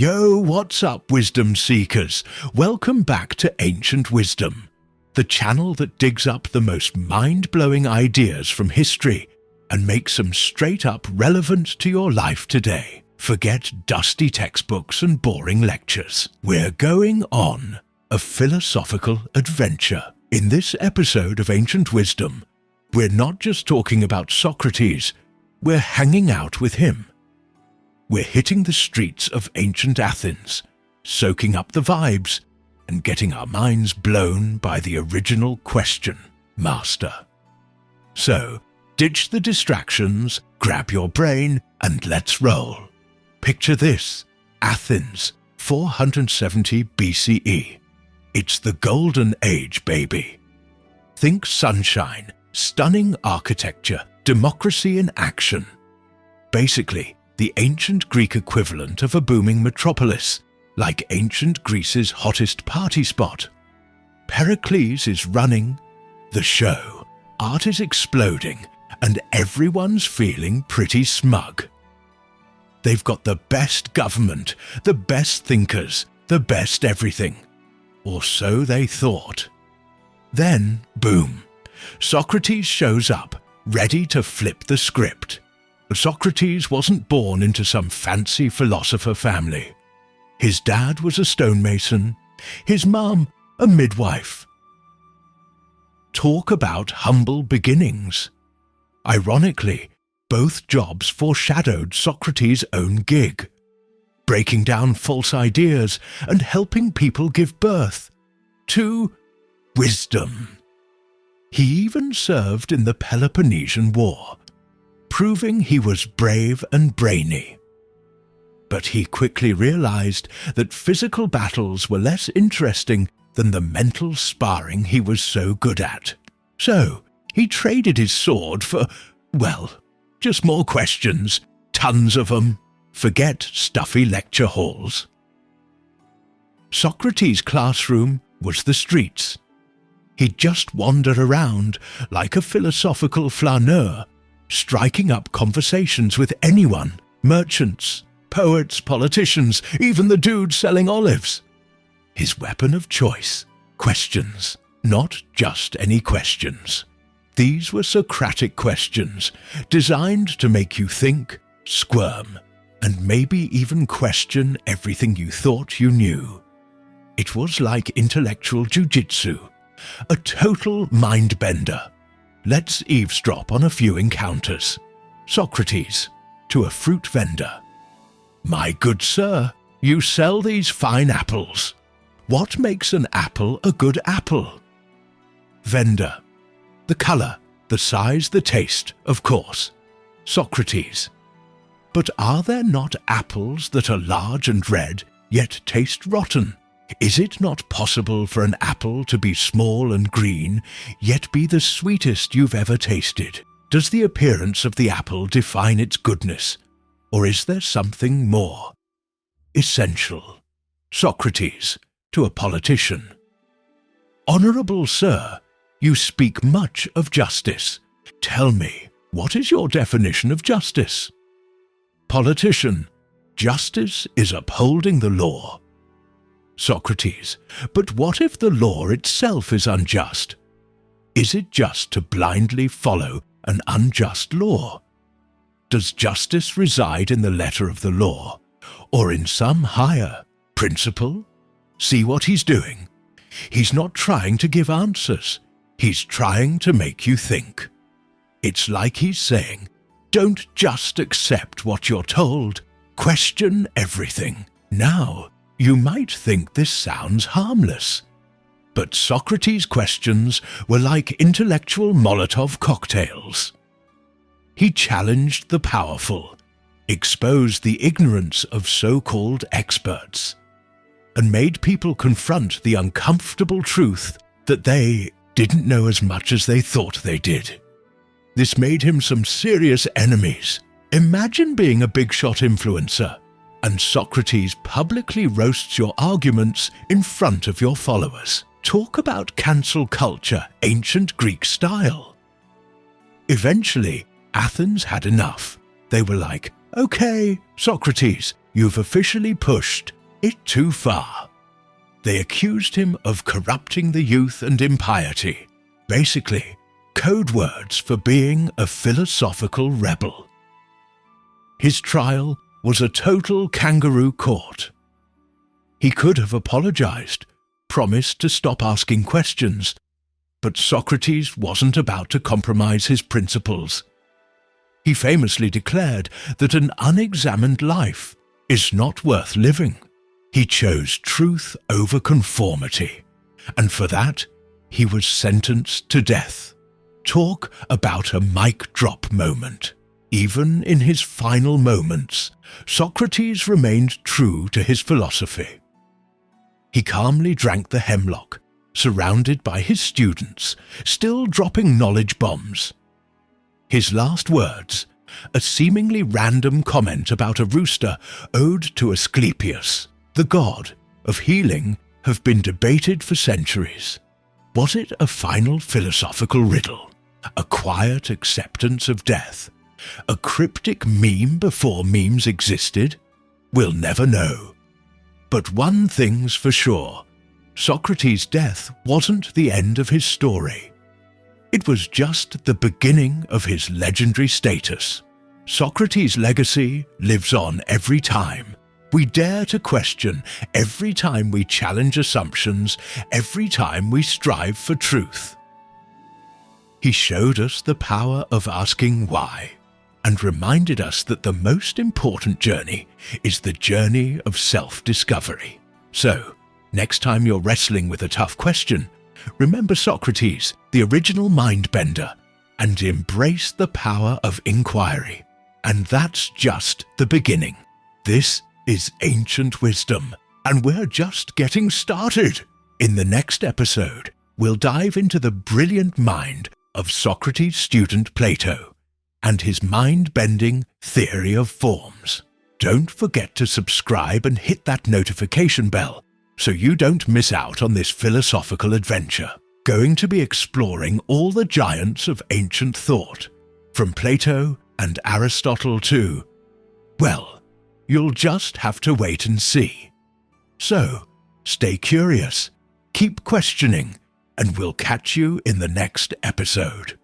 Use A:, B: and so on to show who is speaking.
A: Yo, what's up, wisdom seekers? Welcome back to Ancient Wisdom, the channel that digs up the most mind-blowing ideas from history and makes them straight up relevant to your life today. Forget dusty textbooks and boring lectures. We're going on a philosophical adventure. In this episode of Ancient Wisdom, we're not just talking about Socrates, we're hanging out with him. We're hitting the streets of ancient Athens, soaking up the vibes, and getting our minds blown by the original question, Master. So, ditch the distractions, grab your brain, and let's roll. Picture this: Athens, 470 BCE. It's the golden age, baby. Think sunshine, stunning architecture, democracy in action. Basically, the ancient Greek equivalent of a booming metropolis, like ancient Greece's hottest party spot. Pericles is running the show, art is exploding, and everyone's feeling pretty smug. They've got the best government, the best thinkers, the best everything. Or so they thought. Then, boom, Socrates shows up, ready to flip the script. Socrates wasn't born into some fancy philosopher family. His dad was a stonemason, his mom a midwife. Talk about humble beginnings. Ironically, both jobs foreshadowed Socrates' own gig, breaking down false ideas and helping people give birth to wisdom. He even served in the Peloponnesian War, proving he was brave and brainy. But he quickly realized that physical battles were less interesting than the mental sparring he was so good at. So he traded his sword for, well, just more questions, tons of them. Forget stuffy lecture halls. Socrates' classroom was the streets. He'd just wander around like a philosophical flaneur, striking up conversations with anyone, merchants, poets, politicians, even the dude selling olives. His weapon of choice, questions, not just any questions. These were Socratic questions, designed to make you think, squirm, and maybe even question everything you thought you knew. It was like intellectual jujitsu, a total mind-bender. Let's eavesdrop on a few encounters. Socrates, to a fruit vendor. My good sir, you sell these fine apples. What makes an apple a good apple? Vendor. The color, the size, the taste, of course. Socrates. But are there not apples that are large and red, yet taste rotten? Is it not possible for an apple to be small and green, yet be the sweetest you've ever tasted? Does the appearance of the apple define its goodness, or is there something more essential? Socrates, to a politician. Honorable sir, you speak much of justice. Tell me, what is your definition of justice? Politician, justice is upholding the law. Socrates, but what if the law itself is unjust? Is it just to blindly follow an unjust law? Does justice reside in the letter of the law, or in some higher principle? See what he's doing? He's not trying to give answers. He's trying to make you think. It's like he's saying, don't just accept what you're told. Question everything. Now, you might think this sounds harmless, but Socrates' questions were like intellectual Molotov cocktails. He challenged the powerful, exposed the ignorance of so-called experts, and made people confront the uncomfortable truth that they didn't know as much as they thought they did. This made him some serious enemies. Imagine being a big-shot influencer, and Socrates publicly roasts your arguments in front of your followers. Talk about cancel culture, ancient Greek style. Eventually, Athens had enough. They were like, okay, Socrates, you've officially pushed it too far. They accused him of corrupting the youth and impiety, basically code words for being a philosophical rebel. His trial was a total kangaroo court. He could have apologized, promised to stop asking questions, but Socrates wasn't about to compromise his principles. He famously declared that an unexamined life is not worth living. He chose truth over conformity, and for that, he was sentenced to death. Talk about a mic drop moment. Even in his final moments, Socrates remained true to his philosophy. He calmly drank the hemlock, surrounded by his students, still dropping knowledge bombs. His last words, a seemingly random comment about a rooster owed to Asclepius, the god of healing, have been debated for centuries. Was it a final philosophical riddle? A quiet acceptance of death? A cryptic meme before memes existed? We'll never know. But one thing's for sure, Socrates' death wasn't the end of his story. It was just the beginning of his legendary status. Socrates' legacy lives on every time we dare to question, every time we challenge assumptions, every time we strive for truth. He showed us the power of asking why, and reminded us that the most important journey is the journey of self-discovery. So, next time you're wrestling with a tough question, remember Socrates, the original mind-bender, and embrace the power of inquiry. And that's just the beginning. This is ancient wisdom, and we're just getting started. In the next episode, we'll dive into the brilliant mind of Socrates' student Plato and his mind-bending theory of forms. Don't forget to subscribe and hit that notification bell so you don't miss out on this philosophical adventure. Going to be exploring all the giants of ancient thought, from Plato and Aristotle to, well, you'll just have to wait and see. So, stay curious, keep questioning, and we'll catch you in the next episode.